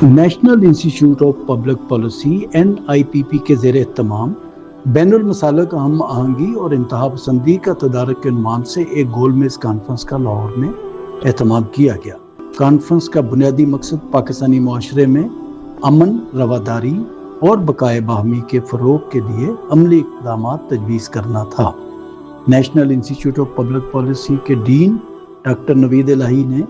National institute of public policy NIPP کے زیر اہتمام بین المسالک ہم آہنگی اور انتہا پسندی کا تدارک کے عنوان سے ایک گول میز کانفرنس کا لاہور میں اہتمام کیا گیا۔ کانفرنس کا بنیادی مقصد پاکستانی معاشرے میں امن، رواداری اور بقائے باہمی کے فروغ کے لیے عملی اقدامات تجویز کرنا تھا۔ National institute of public policy کے ڈین ڈاکٹر نوید الہی نے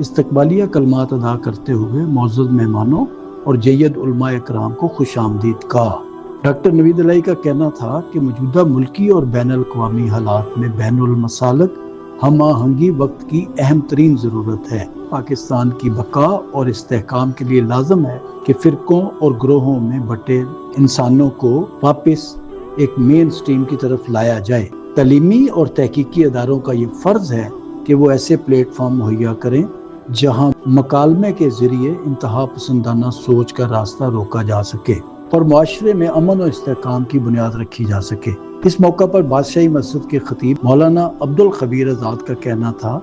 استقبالیہ کلمات ادا کرتے ہوئے معزز مہمانوں اور جید علماء اکرام کو خوش آمدید کہا۔ ڈاکٹر نوید الہی کا کہنا تھا کہ موجودہ ملکی اور بین الاقوامی حالات میں بین المسالک ہم آہنگی وقت کی اہم ترین ضرورت ہے۔ پاکستان کی بقا اور استحکام کے لیے لازم ہے کہ فرقوں اور گروہوں میں بٹے انسانوں کو واپس ایک مین سٹریم کی طرف لایا جائے۔ تعلیمی اور تحقیقی اداروں کا یہ فرض ہے کہ وہ ایسے پلیٹ فارم مہیا کریں جہاں مکالمے کے ذریعے انتہا پسندانہ سوچ کا راستہ روکا جا سکے اور معاشرے میں امن و استحکام کی بنیاد رکھی جا سکے۔ اس موقع پر بادشاہی مسجد کے خطیب مولانا عبدالخبیر آزاد کا کہنا تھا،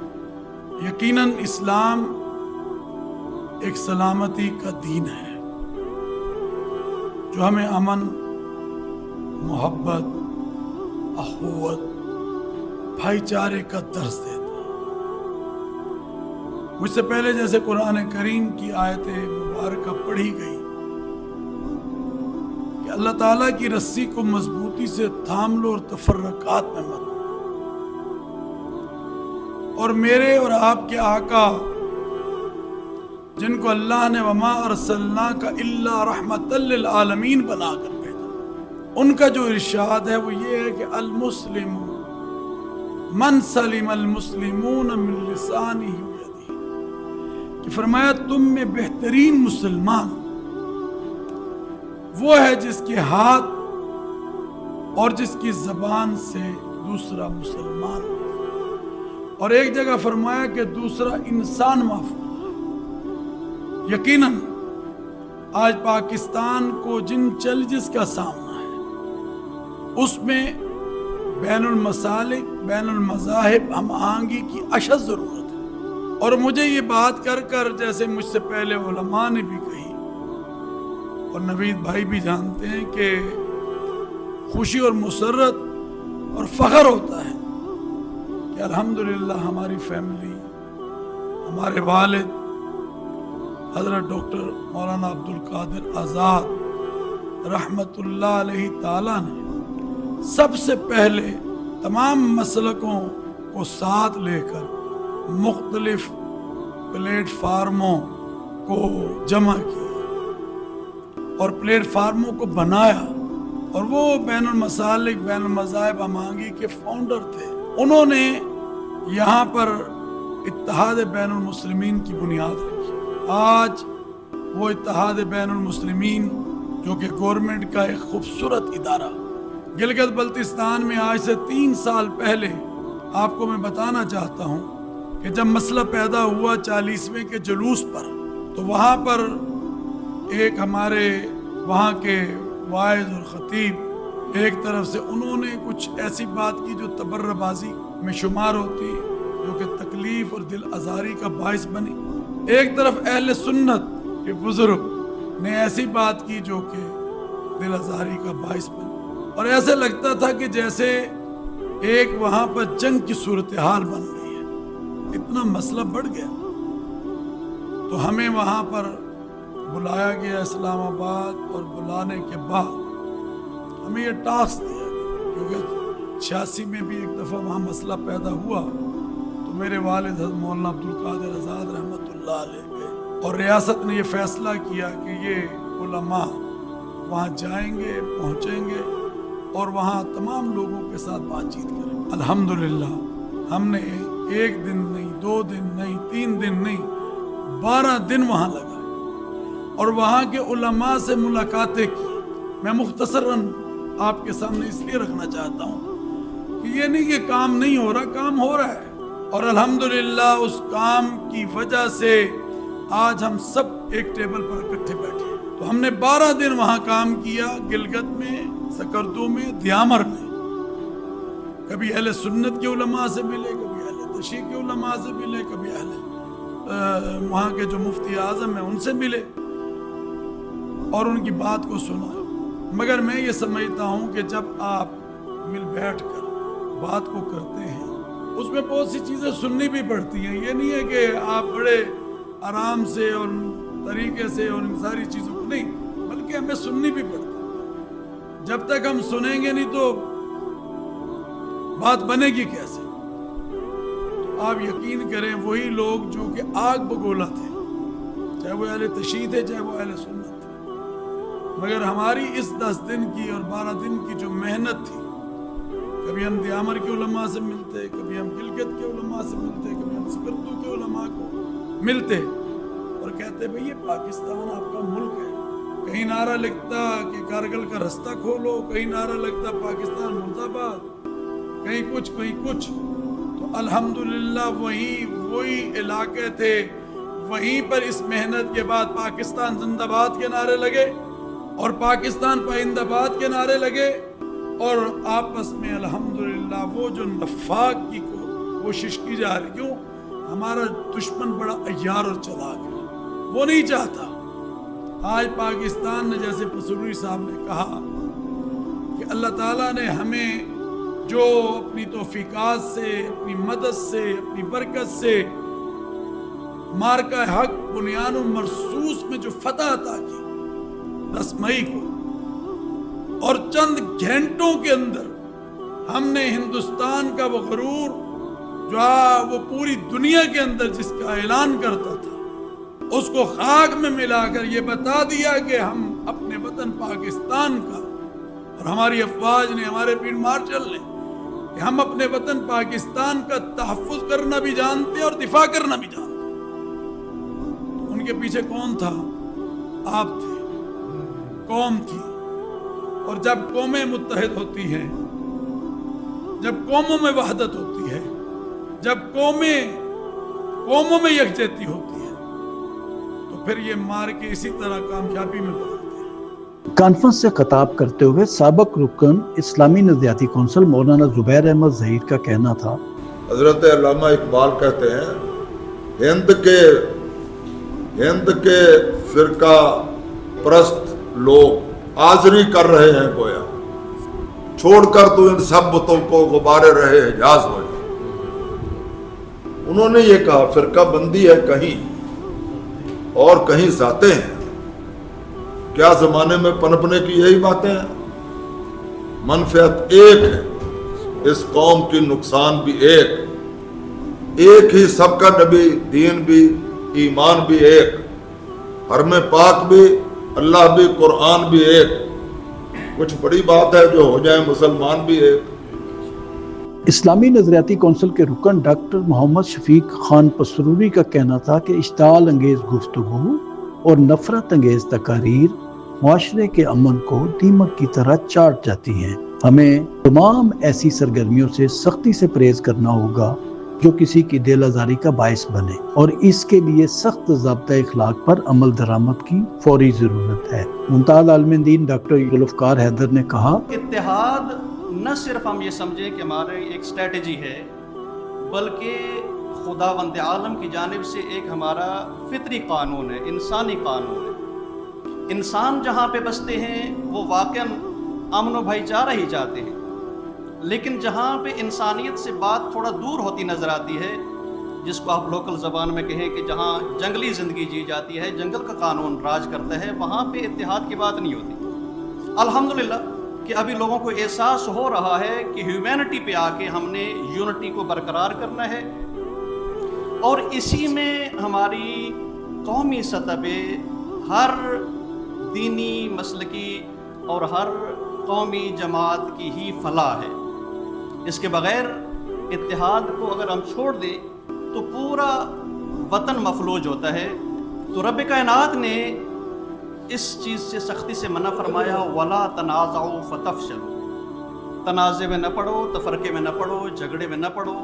یقیناً اسلام ایک سلامتی کا دین ہے جو ہمیں امن، محبت، اخوت، بھائی چارے کا درس دیتا ہے۔ مجھ سے پہلے جیسے قرآن کریم کی آیت مبارکہ پڑھی گئی کہ اللہ تعالیٰ کی رسی کو مضبوطی سے تھام لو اور تفرقات میں مت پڑو، اور میرے اور آپ کے آقا جن کو اللہ نے وما ارسلناک الا رحمۃ للعالمین بنا کر بھیجا، ان کا جو ارشاد ہے وہ یہ ہے کہ المسلم من سلم المسلمون من لسانہ ویدہ، کہ فرمایا تم میں بہترین مسلمان وہ ہے جس کے ہاتھ اور جس کی زبان سے دوسرا مسلمان محفوظ، اور ایک جگہ فرمایا کہ دوسرا انسان محفوظ ہے۔ یقیناً آج پاکستان کو جن چیلنجز کا سامنا ہے اس میں بین المسالک، بین المذاہب ہم آہنگی کی اشد ضرورت ہے۔ اور مجھے یہ بات کر جیسے مجھ سے پہلے علماء نے بھی کہی اور نوید بھائی بھی جانتے ہیں کہ خوشی اور مسرت اور فخر ہوتا ہے کہ الحمدللہ ہماری فیملی، ہمارے والد حضرت ڈاکٹر مولانا عبدالقادر آزاد رحمت اللہ علیہ تعالیٰ نے سب سے پہلے تمام مسلکوں کو ساتھ لے کر مختلف پلیٹ فارموں کو جمع کیا اور پلیٹ فارموں کو بنایا، اور وہ بین المسالک، بین المذاہب ہم آہنگی کے فاؤنڈر تھے۔ انہوں نے یہاں پر اتحاد بین المسلمین کی بنیاد رکھی۔ آج وہ اتحاد بین المسلمین جو کہ گورنمنٹ کا ایک خوبصورت ادارہ، گلگت بلتستان میں آج سے 3 سال پہلے آپ کو میں بتانا چاہتا ہوں کہ جب مسئلہ پیدا ہوا 40ویں کے جلوس پر، تو وہاں پر ایک ہمارے وہاں کے واعظ اور خطیب ایک طرف سے انہوں نے کچھ ایسی بات کی جو تبرہ بازی میں شمار ہوتی، جو کہ تکلیف اور دل آزاری کا باعث بنی۔ ایک طرف اہل سنت کے بزرگ نے ایسی بات کی جو کہ دل آزاری کا باعث بنی، اور ایسے لگتا تھا کہ جیسے ایک وہاں پر جنگ کی صورتحال بن گئی ہے، اتنا مسئلہ بڑھ گیا۔ تو ہمیں وہاں پر بلایا گیا اسلام آباد، اور بلانے کے بعد ہمیں یہ ٹاسک دیا گیا، کیونکہ 86 میں بھی ایک دفعہ وہاں مسئلہ پیدا ہوا تو میرے والد حضرت مولانا عبدالقادر آزاد رحمت اللہ علیہ گئے، اور ریاست نے یہ فیصلہ کیا کہ یہ علماء وہاں جائیں گے، پہنچیں گے اور وہاں تمام لوگوں کے ساتھ بات چیت کریں۔ الحمدللہ ہم نے 1 دن نہیں، 2 دن نہیں، 3 دن نہیں، 12 دن وہاں لگا، اور وہاں کے علماء سے ملاقاتیں کی۔ میں مختصراً آپ کے سامنے اس لیے رکھنا چاہتا ہوں کہ یہ نہیں کہ کام نہیں ہو رہا، کام ہو رہا ہے، اور الحمدللہ اس کام کی وجہ سے آج ہم سب ایک ٹیبل پر اکٹھے بیٹھے ہیں۔ تو ہم نے 12 دن وہاں کام کیا، گلگت میں، سکردو میں، دیامر میں۔ کبھی اہل سنت کے علماء سے ملے، کبھی اہل تشیع کے علماء سے ملے، کبھی اہل وہاں کے جو مفتی اعظم ہیں ان سے ملے، اور ان کی بات کو سنا، مگر میں یہ سمجھتا ہوں کہ جب آپ مل بیٹھ کر بات کو کرتے ہیں اس میں بہت سی چیزیں سننی بھی پڑتی ہیں. یہ نہیں ہے کہ آپ بڑے آرام سے اور طریقے سے اور ان ساری چیزوں کو نہیں، بلکہ ہمیں سننی بھی پڑتی ہے. جب تک ہم سنیں گے نہیں تو بات بنے گی کیسے؟ تو آپ یقین کریں وہی لوگ جو کہ آگ بگولا تھے، چاہے وہ اہل تشیع تھے چاہے وہ اہل سنت تھے، مگر ہماری اس 10 دن کی اور 12 دن کی جو محنت تھی، کبھی ہم دیامر کے علماء سے ملتے، کبھی ہم گلگت کے علماء سے ملتے، کبھی ہم سکردو کے علماء کو ملتے اور کہتے بھئی یہ پاکستان آپ کا ملک ہے. کہیں نعرہ لکھتا کہ کارگل کا رستہ کھولو، کہیں نعرہ لگتا پاکستان مرد آباد، کہیں کچھ کہیں کچھ. تو الحمدللہ وہی علاقے تھے، وہیں پر اس محنت کے بعد پاکستان زندہ باد کے نعرے لگے اور پاکستان پائندہ باد کے نعرے لگے، اور آپس میں الحمدللہ وہ جو نفاق کی کوشش کی جا رہی. کیوں؟ ہمارا دشمن بڑا عیار اور چلاک ہے، وہ نہیں چاہتا. آج پاکستان نے، جیسے پسروری صاحب نے کہا کہ اللہ تعالیٰ نے ہمیں جو اپنی توفیقات سے، اپنی مدد سے، اپنی برکت سے مارکہ حق بنیان و مرصوص میں جو فتح عطا کی 10 مئی کو، اور چند گھنٹوں کے اندر ہم نے ہندوستان کا وہ غرور جو وہ پوری دنیا کے اندر جس کا اعلان کرتا تھا اس کو خاک میں ملا کر یہ بتا دیا کہ ہم اپنے وطن پاکستان کا، اور ہماری افواج نے، ہمارے فیلڈ مارشل نے، کہ ہم اپنے وطن پاکستان کا تحفظ کرنا بھی جانتے اور دفاع کرنا بھی جانتے. تو ان کے پیچھے کون تھا؟ آپ تھے، قوم تھی. اور جب قومیں متحد ہوتی ہیں، جب قوموں میں وحدت ہوتی ہے، جب قوموں میں یکجہتی ہوتی ہے، تو پھر یہ مار کے اسی طرح کامیابی میں بدلتے ہیں. کانفرنس سے خطاب کرتے ہوئے سابق رکن اسلامی نظریاتی کونسل مولانا زبیر احمد ظہیر کا کہنا تھا، حضرت علامہ اقبال کہتے ہیں ہند کے فرقہ پرست لوگ آزری کر رہے ہیں گویا، چھوڑ کر تو ان سب بتوں کو غبارے رہے حجاز ہو جائے. انہوں نے یہ کہا فرقہ بندی ہے کہیں اور کہیں ذاتیں ہیں. کیا زمانے میں پنپنے کی یہی باتیں ہیں؟ منفعت ایک ہے، اس قوم کی نقصان بھی ایک ہی سب کا نبی، دین بھی، ایمان بھی ایک، حرم پاک بھی، اللہ بھی، قرآن بھی ایک. کچھ بڑی بات ہے جو ہو جائے مسلمان بھی ایک. اسلامی نظریاتی کونسل کے رکن ڈاکٹر محمد شفیق خان پسروری کا کہنا تھا کہ اشتعال انگیز گفتگو اور نفرت انگیز تقاریر معاشرے کے امن کو دیمک کی طرح چاٹ جاتی ہیں. ہمیں تمام ایسی سرگرمیوں سے سختی سے پرہیز کرنا ہوگا جو کسی کی دل آزاری کا باعث بنے، اور اس کے لیے سخت ضابطہ اخلاق پر عمل درآمد کی فوری ضرورت ہے. ممتاز عالم دین ڈاکٹر ذوالفقار حیدر نے کہا، اتحاد نہ صرف ہم یہ سمجھیں کہ ہمارے ایک اسٹریٹجی ہے، بلکہ خداوند عالم کی جانب سے ایک ہمارا فطری قانون ہے، انسانی قانون ہے. انسان جہاں پہ بستے ہیں وہ واقعاً امن و بھائی چارہ ہی چاہتے ہیں، لیکن جہاں پہ انسانیت سے بات تھوڑا دور ہوتی نظر آتی ہے، جس کو آپ لوکل زبان میں کہیں کہ جہاں جنگلی زندگی جی جاتی ہے، جنگل کا قانون راج کرتا ہے، وہاں پہ اتحاد کی بات نہیں ہوتی. الحمدللہ کہ ابھی لوگوں کو احساس ہو رہا ہے کہ ہیومینٹی پہ آ کے ہم نے یونٹی کو برقرار کرنا ہے، اور اسی میں ہماری قومی سطح پہ ہر دینی مسلکی اور ہر قومی جماعت کی ہی فلاح ہے. اس کے بغیر اتحاد کو اگر ہم چھوڑ دیں تو پورا وطن مفلوج ہوتا ہے. تو رب کائنات نے اس چیز سے سختی سے منع فرمایا، وَلَا تَنَازَعُوا فَتَفْشَلُوا، تنازع میں نہ پڑو، تفرقے میں نہ پڑو، جھگڑے میں نہ پڑو،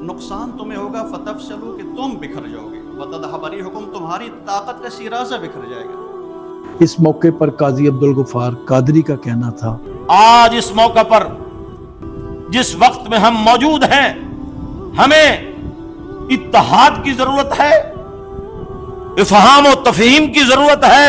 نقصان تمہیں ہوگا، فَتَفْشَلُوا کہ تم بکھر جاؤ گے، وَتَذْهَبَ رِيحُكُمْ تمہاری طاقت کا شیرازہ بکھر جائے گا. اس موقع پر قاضی عبدالغفار قادری کا کہنا تھا، آج اس موقع پر جس وقت میں ہم موجود ہیں، ہمیں اتحاد کی ضرورت ہے، افہام و تفہیم کی ضرورت ہے،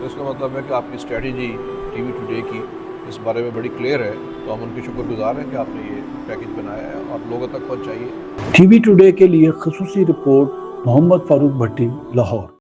تو اس کا مطلب ہے کہ آپ کی اسٹریٹجی ٹی وی ٹوڈے کی اس بارے میں بڑی کلیئر ہے. تو ہم ان کے شکر گزار ہیں کہ آپ نے یہ پیکیج بنایا ہے اور لوگوں تک پہنچائیے. ٹی وی ٹوڈے کے لیے خصوصی رپورٹ محمد فاروق بھٹی، لاہور.